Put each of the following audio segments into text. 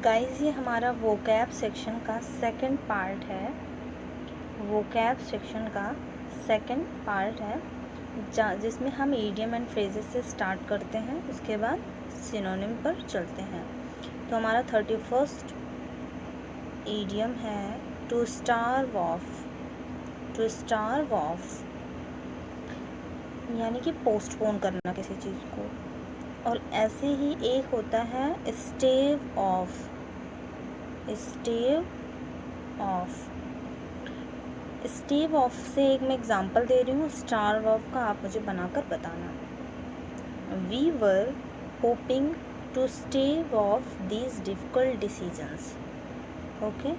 Guys ये हमारा vocab section का सेकंड पार्ट है। वोकैब सेक्शन का सेकंड पार्ट है जिसमें हम ईडियम एंड फ्रेजेस से स्टार्ट करते हैं, उसके बाद सिनोनिम पर चलते हैं। तो हमारा 31st ईडियम है to starve off. To starve off यानी कि पोस्टपोन करना किसी चीज़ को। और ऐसे ही एक होता है स्टेव ऑफ। स्टेव ऑफ। स्टेव ऑफ से एक मैं एग्जांपल दे रही हूँ, स्टार्व ऑफ का आप मुझे बनाकर बताना। We were hoping to stave off these difficult decisions. Okay,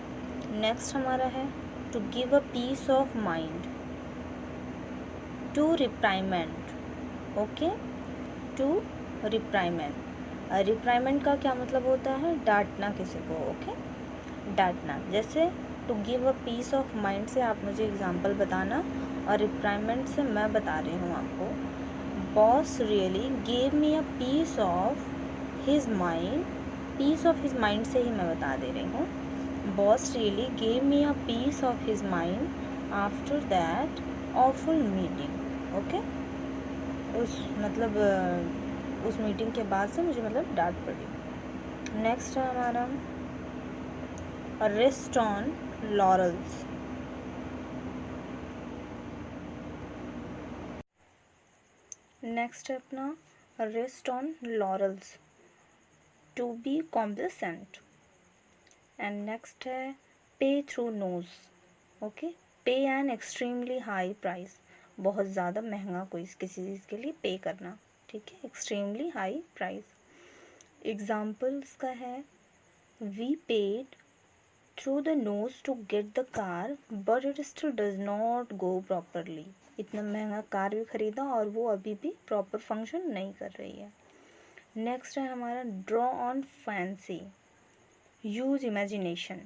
next हमारा है to give a piece of mind. To reprimand. Okay, to reprimand. Reprimand का क्या मतलब होता है? डांटना किसी को। ओके, डांटना। जैसे to give a piece of mind से आप मुझे एग्जांपल बताना, और रिप्राइमेंट से मैं बता रही हूँ आपको। Boss really gave me a piece of his mind. Piece of his mind से ही मैं बता दे रही हूँ। Boss really gave me a piece of his mind after that awful meeting. Okay, उस मीटिंग के बाद से मुझे डांट पड़ी। नेक्स्ट है हमारा रेस्ट ऑन लॉरल्स। नेक्स्ट है अपना rest on laurels, to be complacent. And next है pay through nose. Okay, pay an extremely high price, बहुत ज़्यादा महंगा कोई किसी चीज़ के लिए पे करना। ठीक है, एक्सट्रीमली हाई प्राइस। एग्जाम्पल्स का है we paid through the nose to get the car but it still does not go properly. इतना महंगा कार भी खरीदा और वो अभी भी प्रॉपर फंक्शन नहीं कर रही है। नेक्स्ट है हमारा draw on fancy. Use imagination.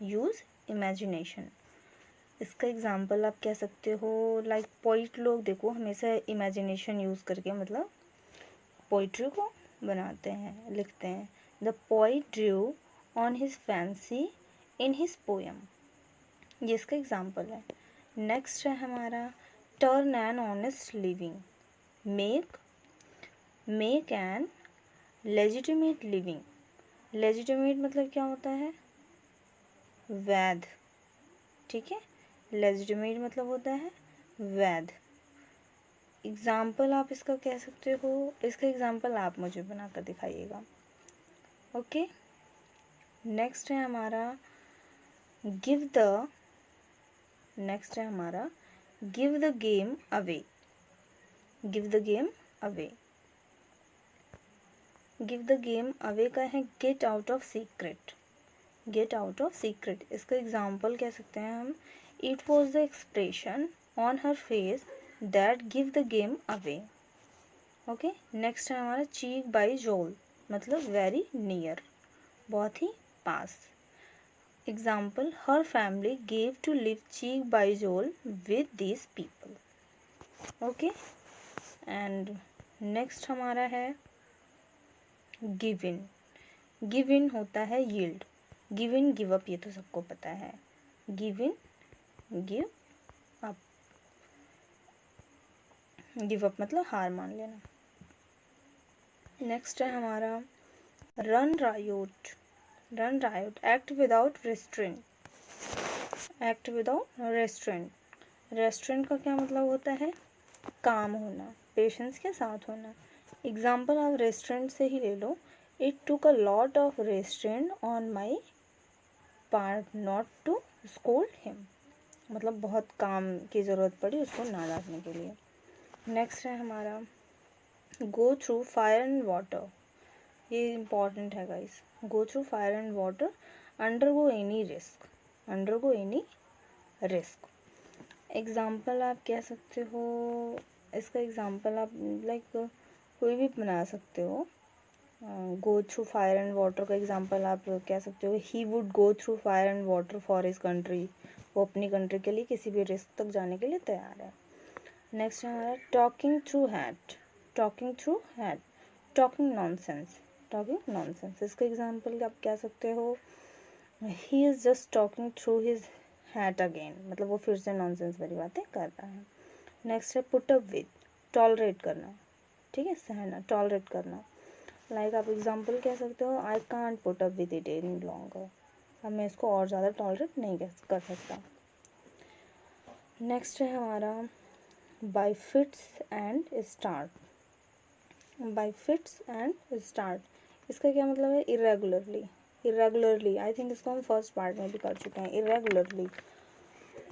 Use imagination. इसका एग्जाम्पल आप कह सकते हो लाइक पोइट लोग देखो हमेशा इमेजिनेशन यूज़ करके पोइट्री को बनाते हैं, लिखते हैं। The poet Drew on his fancy in his poem. ये इसका एग्जाम्पल है। नेक्स्ट है हमारा turn an honest living. Make an legitimate living. Legitimate मतलब क्या होता है? वैध। ठीक है, लेजिटिमेट मतलब होता है वैध। एग्जाम्पल आप इसका कह सकते हो, इसका एग्जाम्पल आप मुझे बनाकर दिखाइएगा। ओके, नेक्स्ट है हमारा give the game away. Give the game away. Give the game away का है get out of secret. Get out of secret, इसका एग्जाम्पल कह सकते हैं हम, it was the expression on her face that give the game away. Okay, next है हमारा cheek by jowl, मतलब वेरी नियर, बहुत ही पास। Example her family gave to live cheek by jowl with these people. Okay, and next हमारा है give in. Give in होता है yield. Give in give up, ये तो सबको पता है। Give in give up. Give up मतलब हार मान लेना। नेक्स्ट है हमारा run riot. Run riot, act without restraint. Act without restraint. Restraint का क्या मतलब होता है? काम होना, पेशेंस के साथ होना। एग्जाम्पल आप रेस्ट्रेंट से ही ले लो। It took a lot of restraint on my part not to scold him, मतलब बहुत काम की ज़रूरत पड़ी उसको ना डांटने के लिए। नेक्स्ट है हमारा go through fire and water. ये इम्पॉर्टेंट है guys. Go through fire and water, undergo any risk. Undergo any risk. Example आप कह सकते हो, इसका एग्जाम्पल आप लाइक कोई भी बना सकते हो। Go through fire and water का एग्जाम्पल आप कह सकते हो he would go through fire and water for his country. वो अपनी कंट्री के लिए किसी भी रिस्क तक जाने के लिए तैयार है। नेक्स्ट है हमारा talking through hat. Talking through hat, talking nonsense. Talking nonsense. इसका एग्जाम्पल आप कह सकते हो he is just talking through his hat again, मतलब वो फिर से नॉनसेंस वाली बातें कर रहा है। नेक्स्ट है पुट अप विद, टॉलरेट करना, ठीक है, सहना, टॉलरेट करना। लाइक आप एग्जाम्पल कह सकते हो I can't put up with it any longer, अब मैं इसको और ज़्यादा टॉलरेट नहीं कर सकता। नेक्स्ट है हमारा bye fits and start. Bye fits and start, इसका क्या मतलब है, इरेगुलरली। इरेगुलरली आई थिंक इसको हम फर्स्ट पार्ट में भी कर चुके हैं, इरेगुलरली।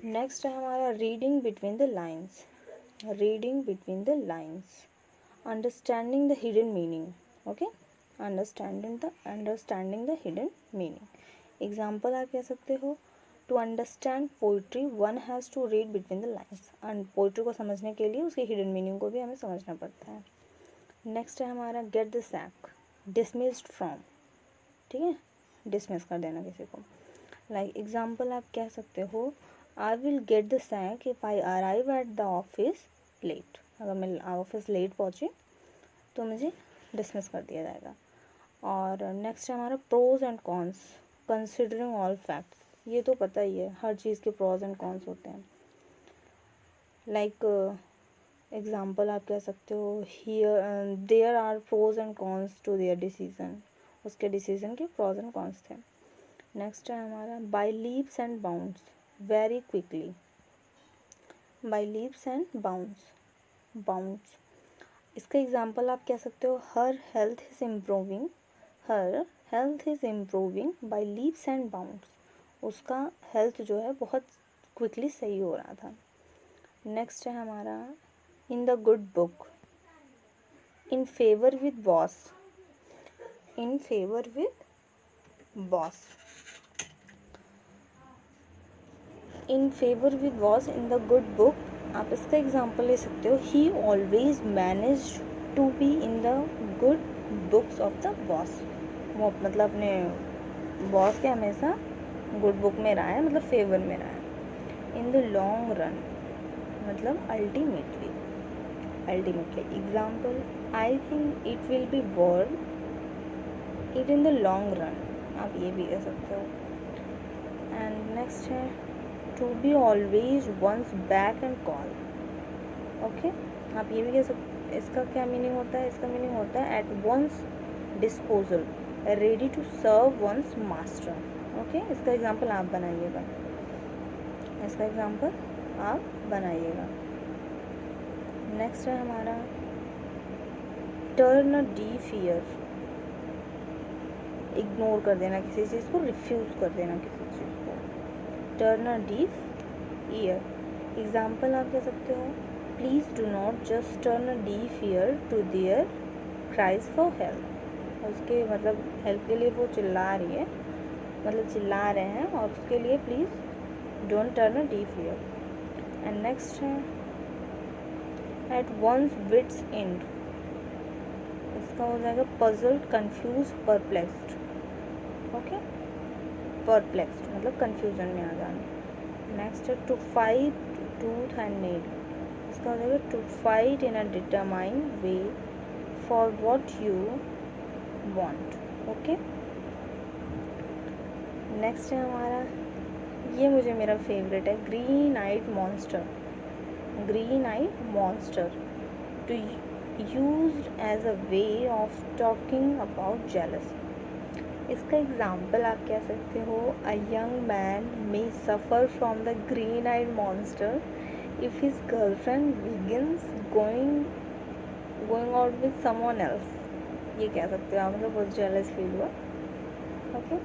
नेक्स्ट है हमारा reading between the lines. Reading between the lines, understanding the hidden meaning, okay, understanding the hidden meaning. Example आप कह सकते हो to understand poetry one has to read between the lines, and poetry को समझने के लिए उसके हिडन मीनिंग को भी हमें समझना पड़ता है। नेक्स्ट है हमारा get the sack, dismissed from, ठीक है, डिसमिस कर देना किसी को। लाइक एग्जाम्पल आप कह सकते हो I will get the sack if I arrive at the office late, अगर मैं ऑफिस लेट पहुँची तो मुझे डिसमिस कर दिया जाएगा। और नेक्स्ट है हमारा pros and cons, considering all facts, ये तो पता ही है, हर चीज़ के प्रोज एंड कॉन्स होते हैं। लाइक एग्जाम्पल आप कह सकते हो here there are pros and cons to their decision, उसके डिसीजन के प्रोज एंड कॉन्स थे। नेक्स्ट है हमारा by leaps and bounds, very quickly, by leaps and bounds. इसका एग्जाम्पल आप कह सकते हो her health is improving, her health is improving by leaps and bounds, उसका हेल्थ जो है बहुत क्विकली सही हो रहा था। नेक्स्ट है हमारा in the good book, in favour with boss, in favour with boss, in favour with boss in the good book. आप इसका एग्जाम्पल ले सकते हो he always manage to be in the good books of the boss, वो मतलब अपने boss के हमेशा गुड बुक में रहा है, मतलब फेवर में रहा है। इन द लॉन्ग रन, मतलब ultimately, ultimately. Example I think it will be worth it in the long run, आप ये भी कह सकते हो। एंड नेक्स्ट है to be always one's beck and call, okay, आप ये भी कह सकते। इसका क्या मीनिंग होता है, इसका मीनिंग होता है at one's disposal, ready to serve one's master, okay. इसका एग्जाम्पल आप बनाइएगा, इसका एग्जाम्पल आप बनाइएगा। नेक्स्ट है हमारा turn a deaf ear, ignore कर देना किसी चीज़ को, रिफ्यूज़ कर देना किसी चीज़ को, turn a deaf ear. Example आप कह सकते हो please do not just turn a deaf ear to their cries for help, उसके मतलब हेल्प के लिए वो चिल्ला रही है, मतलब चिल्ला रहे हैं, और उसके लिए please don't turn a deaf ear. And next है एट वंस विट्स एंड, इसका हो जाएगा puzzled, confuse, perplexed, okay, perplexed मतलब कंफ्यूजन में आ जाना। नेक्स्ट है to fight tooth and nail, इसका हो जाएगा to fight in a determined way for what you want, okay. Next है हमारा, ये मुझे मेरा फेवरेट है, green eyed monster, green eyed monster, to used as a way of talking about jealousy. इसका एग्जाम्पल आप कह सकते हो a young man may suffer from the green eyed monster if his girlfriend begins going out with someone else, ये कह सकते हो आप, मतलब बहुत जेलस फील हुआ, ओके।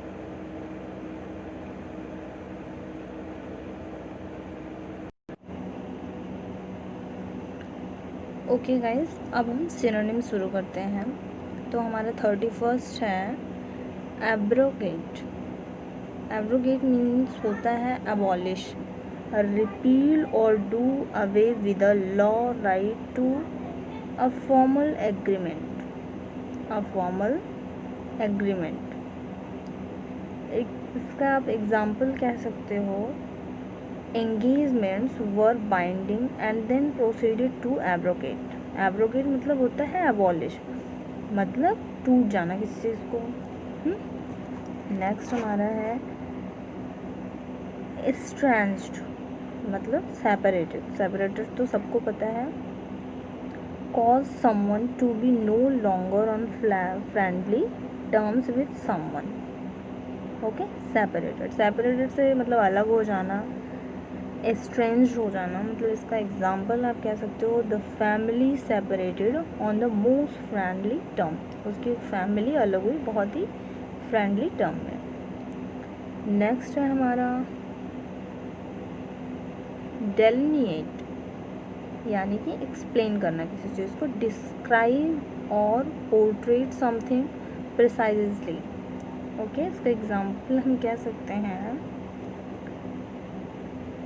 ओके गाइस, अब हम सिनोनिम शुरू करते हैं। तो हमारा 31 है एब्रोगेट। एब्रोगेट मीन्स होता है अबॉलिश, रिपील और do away with a law right to a formal agreement, a formal agreement. इसका आप एग्जाम्पल कह सकते हो engagements were binding and then proceeded to abrogate। abrogate मतलब होता है abolish, मतलब टूट जाना किसी चीज़ को। नेक्स्ट हमारा है estranged, मतलब सेपरेटेड। सेपरेटेड तो सबको पता है, cause someone to be no longer on friendly terms with someone। Okay, separated, separated से मतलब अलग हो जाना, estranged हो जाना। मतलब इसका एग्जाम्पल आप कह सकते हो the family separated on the most friendly term. उसकी फैमिली अलग हुई बहुत ही फ्रेंडली टर्म में। नेक्स्ट है हमारा डेलिनिएट, यानी कि एक्सप्लेन करना किसी चीज़ को, डिस्क्राइब और पोर्ट्रेट समथिंग प्रिसाइजली। ओके, इसका एग्जाम्पल हम कह सकते हैं,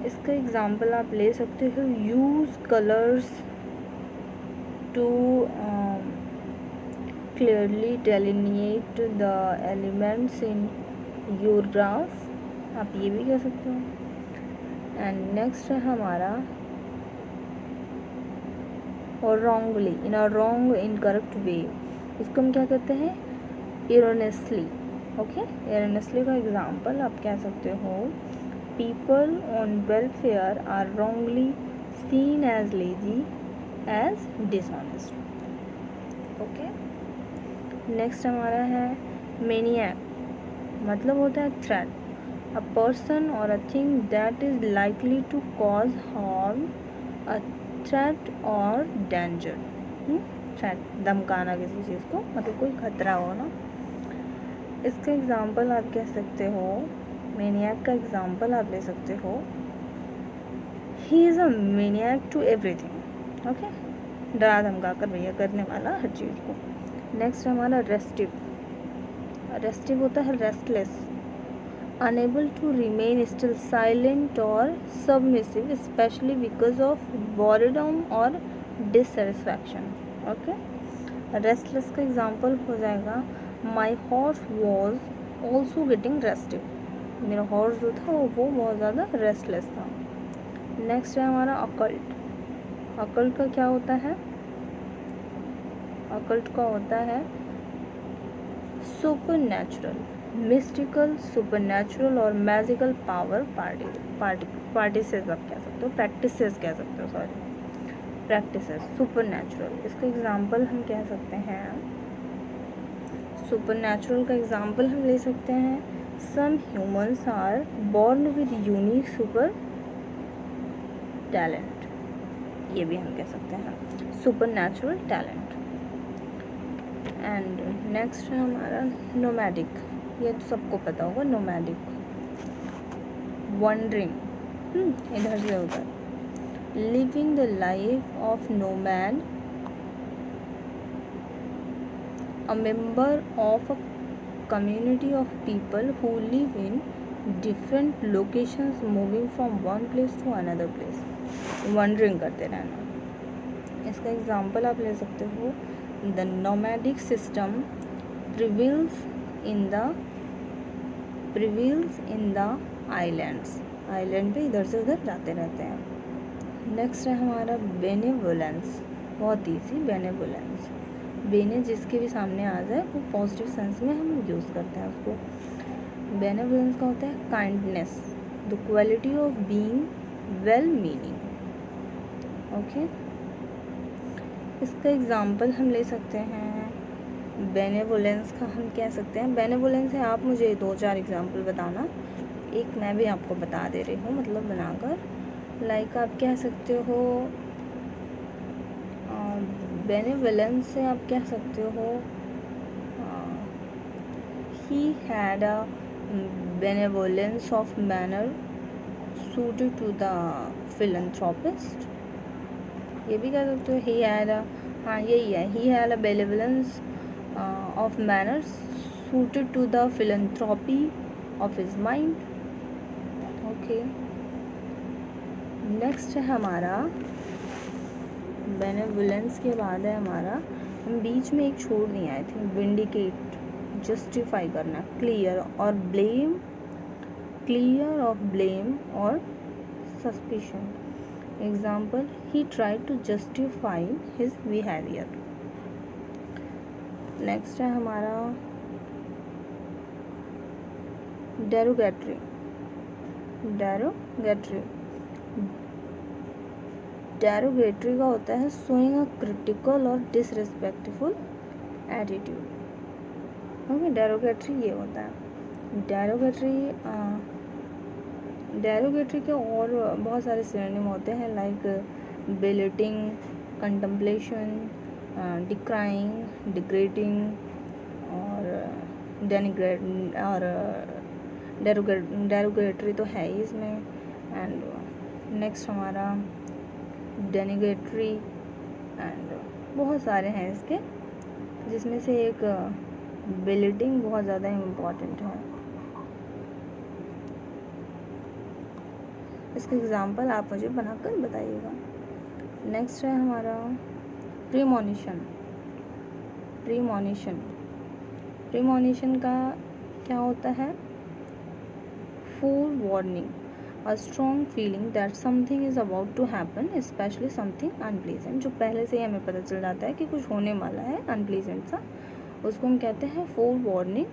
इसका एग्जाम्पल आप ले सकते हो use colours to clearly delineate the elements in your graph. आप ये भी कह सकते हो। एंड नेक्स्ट है हमारा awry wrongly, in a wrong incorrect way. इसको हम क्या कहते हैं, इरोनियसली। ओके, इरोनियसली का एग्जाम्पल आप कह सकते हो people on welfare are wrongly seen as lazy, as dishonest। Okay, next हमारा है maniac, मतलब होता है threat, a person or a thing that is likely to cause harm, a threat or danger। threat, धमकाना किसी चीज़ को, मतलब कोई खतरा हो ना। इसका एग्जाम्पल आप कह सकते हो, मैनियाक का एग्जाम्पल आप ले सकते हो, he is a maniac to everything. Okay, डरा धमका कर भैया करने वाला हर चीज़ को। नेक्स्ट हमारा रेस्टिव। रेस्टिव होता है restless, unable to remain still, silent or submissive, especially because of boredom or dissatisfaction. Okay, restless का एग्जाम्पल हो जाएगा my horse was also getting restive. मेरा हॉर्स जो था वो बहुत ज़्यादा रेस्टलेस था। नेक्स्ट है हमारा अकल्ट। अकल्ट का क्या होता है, अकल्ट का होता है super natural, mystical, super natural और मैजिकल पावर पार्टिसेस आप कह सकते हो, प्रैक्टिसेस कह सकते हो, सॉरी प्रैक्टिसेस, सुपर नेचुरल। इसका एग्जाम्पल हम कह सकते हैं, सुपर नेचुरल का एग्जाम्पल हम ले सकते हैं some humans are born with unique super talent. ये भी हम कह सकते हैं super natural talent. And next है हमारा नोमैडिक, ये तो सबको पता होगा नोमैडिक, वंडरिंग, इधर से उधर, living the life of nomad, a member of a community of people who live in different locations, moving from one place to another place, wandering करते रहना। इसका एग्जाम्पल आप ले सकते हो the nomadic system prevails in the islands, island पे इधर से उधर जाते रहते हैं। नेक्स्ट है हमारा बेनेवोलेंस, बहुत ईजी, बेनेवोलेंस, बेने जिसके भी सामने आ जाए वो पॉजिटिव सेंस में हम यूज़ करते हैं उसको। बेनेवोलेंस का होता है kindness, the quality of being well meaning. Okay, इसका एग्जाम्पल हम ले सकते हैं बेनेवोलेंस का, हम कह सकते हैं बेनेवोलेंस है, आप मुझे 2-4 एग्जाम्पल बताना, एक मैं भी आपको बता दे रही हूँ मतलब बनाकर। लाइक आप कह सकते हो बेनेवोलेंस से आप कह सकते हो he had a benevolence of manner suited to the philanthropist। ये भी कह सकते हो he had a, हाँ यही है, he had a benevolence of manner suited to the philanthropy of his mind। Okay, next है हमारा बेनेवोलेंस के बाद है हमारा, हम बीच में एक छोड़ दिए आई थिंक, विंडिकेट, जस्टिफाई करना, क्लियर और ब्लेम, क्लियर ऑफ ब्लेम और suspicion. Example, he tried to justify his behaviour. Next है हमारा डेरोगेटरी। डेरोगेटरी डेरोगेटरी का होता है शोइंग अ क्रिटिकल और डिसरिस्पेक्टफुल एटीट्यूड। ओके, डेरोगेटरी ये होता है। डेरोगेटरी के और बहुत सारे सिनोनिम होते हैं, लाइक बेलिटिंग, कंटेम्पलेशन, डिक्राइंग, डिग्रेडिंग और डेनिग्रेट और डेरोगेटरी तो है ही इसमें। एंड नेक्स्ट हमारा डेनिग्रेटरी, एंड बहुत सारे हैं इसके, जिसमें से एक बेलिटिंग बहुत ज़्यादा इम्पॉर्टेंट है। इसके एग्जाम्पल आप मुझे बनाकर बताइएगा। नेक्स्ट है हमारा प्रीमोनिशन। प्रीमोनिशन का क्या होता है? Forewarning, a strong feeling that something is about to happen, especially something unpleasant. जो पहले से ही हमें पता चल जाता है कि कुछ होने वाला है अनप्लीजेंट सा, उसको हम कहते हैं फोर वार्निंग,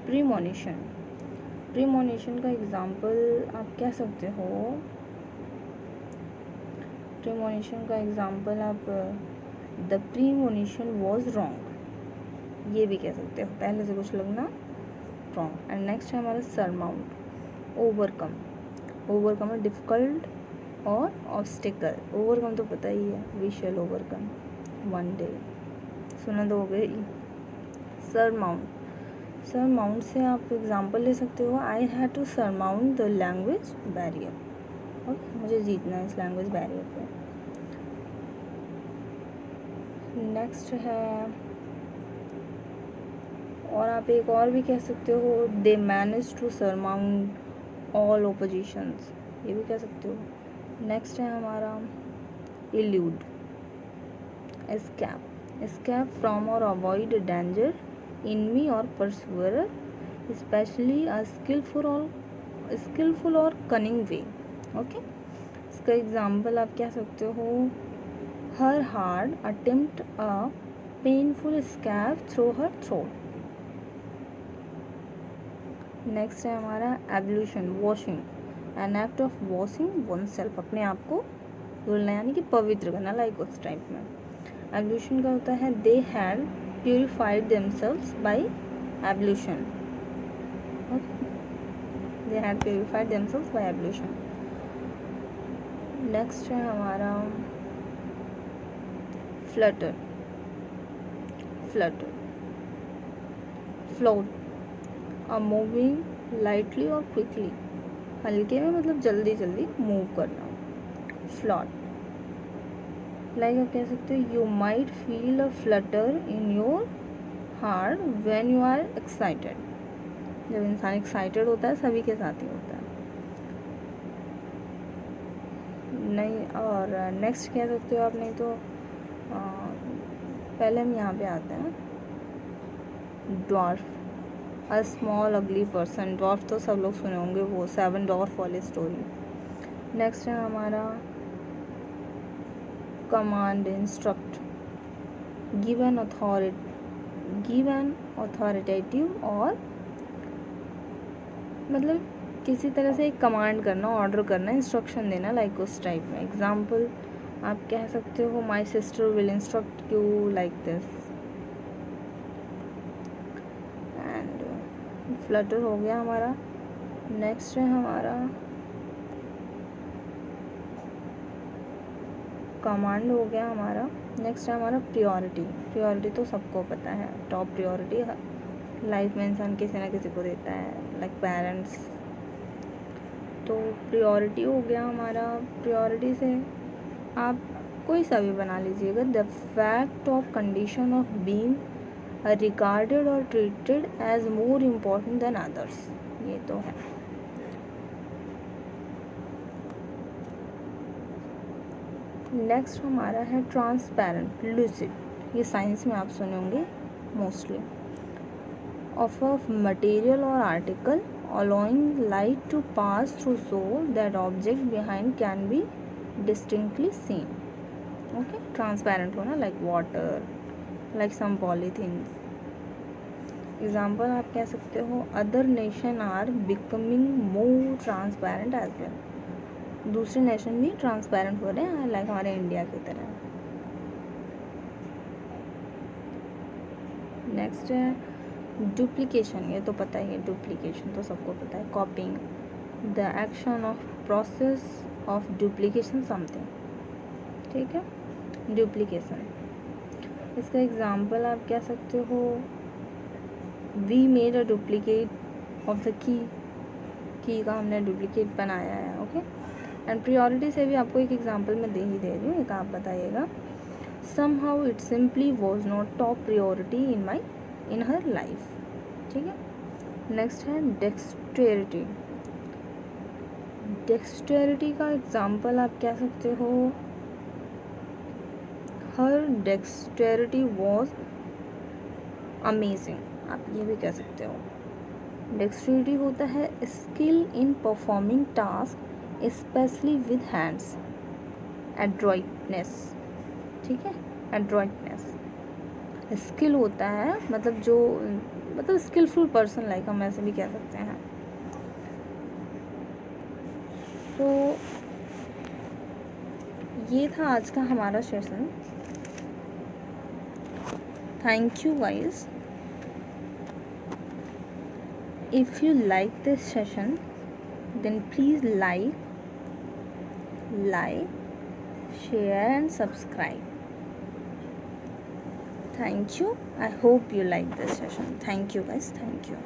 प्रीमोनिशन। प्रीमोनिशन का एग्जाम्पल आप कह सकते हो, प्रीमोनिशन का एग्जाम्पल आप द प्रीमोनिशन वॉज रॉन्ग, ये भी कह सकते हो, पहले से कुछ लगना रॉन्ग। एंड नेक्स्ट है हमारा सरमाउंट, ओवरकम है डिफ़िकल्ट और ऑब्स्टिकल। ओवरकम तो पता ही है, we shall overcome one day, सुना तो हो गई। सरमाउंट से आप एग्जाम्पल ले सकते हो, I had to surmount the language barrier. Okay, मुझे जीतना है इस लैंग्वेज बैरियर पे। नेक्स्ट है, और आप एक और भी कह सकते हो, they manage to surmount all oppositions, ये भी कह सकते हो। नेक्स्ट है हमारा elude, escape from or avoid danger, enemy or pursuer, especially a skillful or cunning way। Okay, इसका एग्जाम्पल आप कह सकते हो, her hard attempt a painful escape through her throat। Next है हमारा ablution, washing, an act of washing oneself, अपने आप को धुलना यानी कि पवित्र करना, लाइक उस टाइप में। एब्ल्यूशन का होता है they had purified themselves by ablution. They had purified themselves by ablution. Next है हमारा flutter, float, a moving lightly और क्विकली, हल्के में मतलब जल्दी जल्दी मूव करना, फ्लॉट। लाइक आप कह सकते हो, you might feel a flutter in your heart when you are excited. जब इंसान एक्साइटेड होता है, सभी के साथ ही होता है। नहीं, और नेक्स्ट कह सकते हो आप, नहीं तो पहले हम यहाँ पे आते हैं, ड्वार्फ, अ स्मॉल अगली पर्सन। ड्वार्फ तो सब लोग सुने होंगे, वो 7 ड्वार्फ वाली स्टोरी। नेक्स्ट है हमारा command, instruct, give an authoritative, और मतलब किसी तरह से एक कमांड करना, ऑर्डर करना, इंस्ट्रक्शन देना, लाइक उस टाइप में। एग्जाम्पल आप कह सकते हो, my sister will instruct you like this. And Flutter हो गया हमारा। नेक्स्ट है हमारा कमांड, हो गया हमारा। नेक्स्ट है हमारा प्रियोरिटी तो सबको पता है, टॉप प्रियोरिटी लाइफ में इंसान किसी ना किसी को देता है, लाइक पेरेंट्स। तो प्रियोरिटी हो गया हमारा। प्रियोरिटी से आप कोई सा भी बना लीजिएगा, the fact of condition of being regarded or treated as more important than others, ये तो है। नेक्स्ट हमारा है ट्रांसपेरेंट, लूसिड, ये साइंस में आप सुने होंगे mostly, of a material or article allowing light to pass through so that object behind can be distinctly seen. Okay, transparent होना, like water, like some polythenes. Example आप कह सकते हो other nation are becoming more transparent as well. दूसरे nation भी transparent हो रहे हैं लाइक हमारे इंडिया की तरह. नेक्स्ट है डुप्लीकेशन. ये तो पता ही है, डुप्लीकेशन तो सबको पता है. Copying, the action of process of duplication something. ठीक है, डुप्लीकेशन. इसका एग्जाम्पल आप कह सकते हो we made a duplicate of the key का हमने डुप्लीकेट बनाया है. ओके. एंड प्रियोरिटी से भी आपको एक एग्जाम्पल मैं दे रही हूँ, एक आप बताइएगा. somehow it simply was not top priority in her life. ठीक है. नेक्स्ट है डेक्सटेरिटी. डेक्सटेरिटी का एग्जाम्पल आप कह सकते हो हर डेक्सटेरिटी वॉज अमेजिंग. आप ये भी कह सकते हो. डेक्सटेरिटी होता है skill in performing task especially with hands. Adroitness. ठीक है, एड्रॉइटनेस. स्किल होता है मतलब जो मतलब स्किलफुल पर्सन लाइक हम ऐसे भी कह सकते हैं. तो ये था आज का हमारा session. Thank you guys. If you like this session then please like, share and subscribe. Thank you. I hope you like this session. Thank you guys. Thank you.